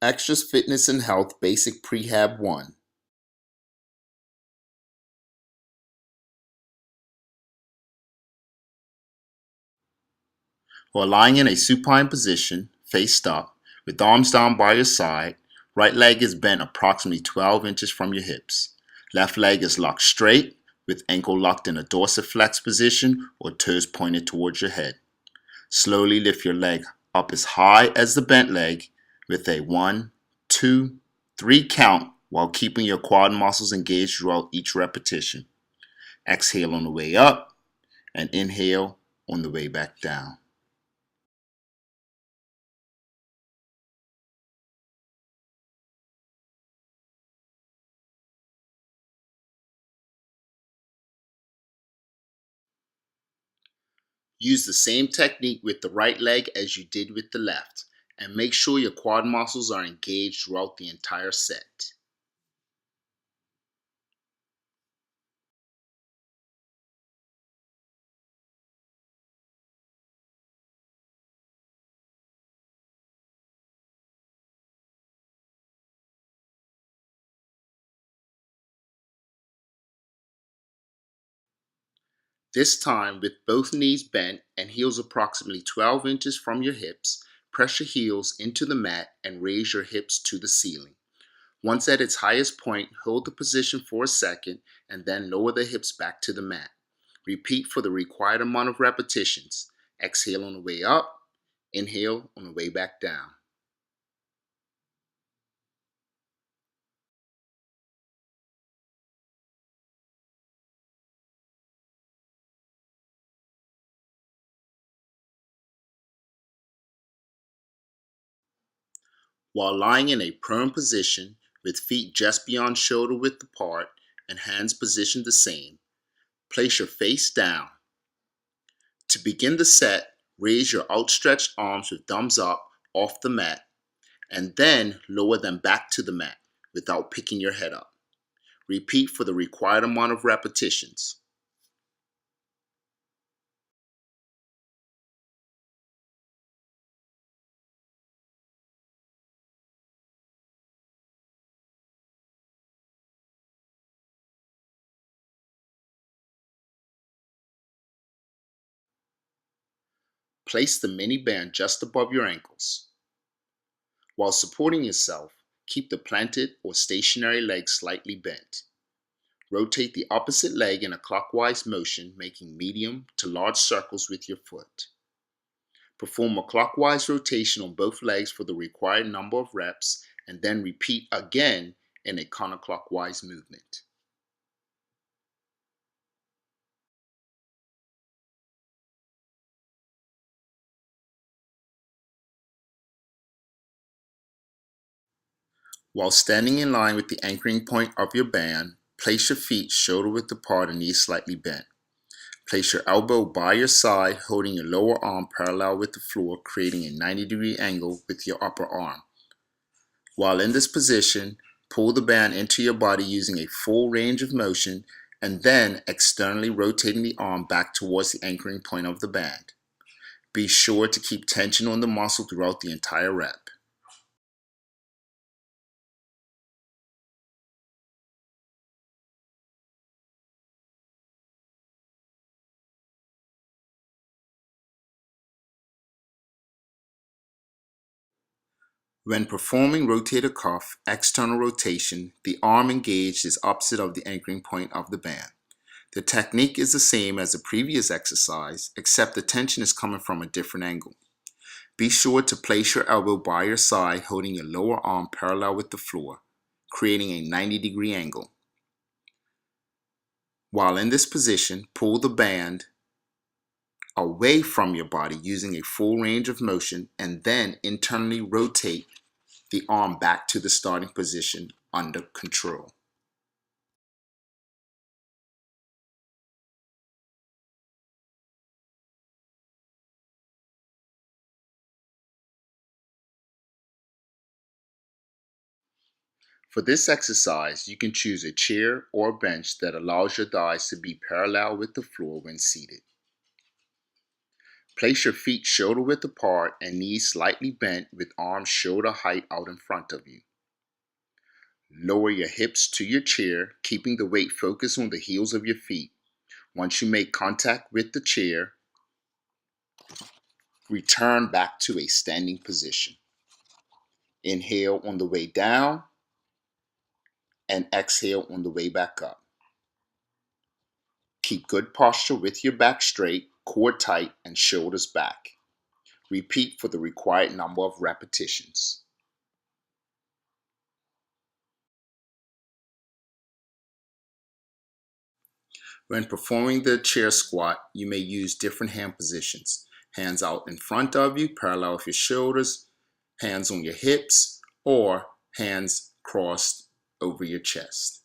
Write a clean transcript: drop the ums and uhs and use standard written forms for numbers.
Xtras Fitness and Health Basic Prehab 1. While lying in a supine position, faced up, with arms down by your side, right leg is bent approximately 12 inches from your hips. Left leg is locked straight, with ankle locked in a dorsiflex position or toes pointed towards your head. Slowly lift your leg up as high as the bent leg with a 1, 2, 3 count while keeping your quad muscles engaged throughout each repetition. Exhale on the way up and inhale on the way back down. Use the same technique with the right leg as you did with the left, and make sure your quad muscles are engaged throughout the entire set. This time, with both knees bent and heels approximately 12 inches from your hips, press your heels into the mat and raise your hips to the ceiling. Once at its highest point, hold the position for a second and then lower the hips back to the mat. Repeat for the required amount of repetitions. Exhale on the way up, inhale on the way back down. While lying in a prone position with feet just beyond shoulder width apart and hands positioned the same, place your face down. To begin the set, raise your outstretched arms with thumbs up off the mat and then lower them back to the mat without picking your head up. Repeat for the required amount of repetitions. Place the mini band just above your ankles. While supporting yourself, keep the planted or stationary leg slightly bent. Rotate the opposite leg in a clockwise motion, making medium to large circles with your foot. Perform a clockwise rotation on both legs for the required number of reps, and then repeat again in a counterclockwise movement. While standing in line with the anchoring point of your band, place your feet shoulder width apart and knees slightly bent. Place your elbow by your side, holding your lower arm parallel with the floor, creating a 90-degree angle with your upper arm. While in this position, pull the band into your body using a full range of motion and then externally rotating the arm back towards the anchoring point of the band. Be sure to keep tension on the muscle throughout the entire rep. When performing rotator cuff external rotation, the arm engaged is opposite of the anchoring point of the band. The technique is the same as the previous exercise, except the tension is coming from a different angle. Be sure to place your elbow by your side, holding your lower arm parallel with the floor, creating a 90-degree angle. While in this position, pull the band away from your body using a full range of motion and then internally rotate the arm back to the starting position under control. For this exercise, you can choose a chair or bench that allows your thighs to be parallel with the floor when seated. Place your feet shoulder width apart and knees slightly bent with arms shoulder height out in front of you. Lower your hips to your chair, keeping the weight focused on the heels of your feet. Once you make contact with the chair, return back to a standing position. Inhale on the way down and exhale on the way back up. Keep good posture with your back straight, core tight, and shoulders back. Repeat for the required number of repetitions. When performing the chair squat, you may use different hand positions. Hands out in front of you, parallel with your shoulders, hands on your hips, or hands crossed over your chest.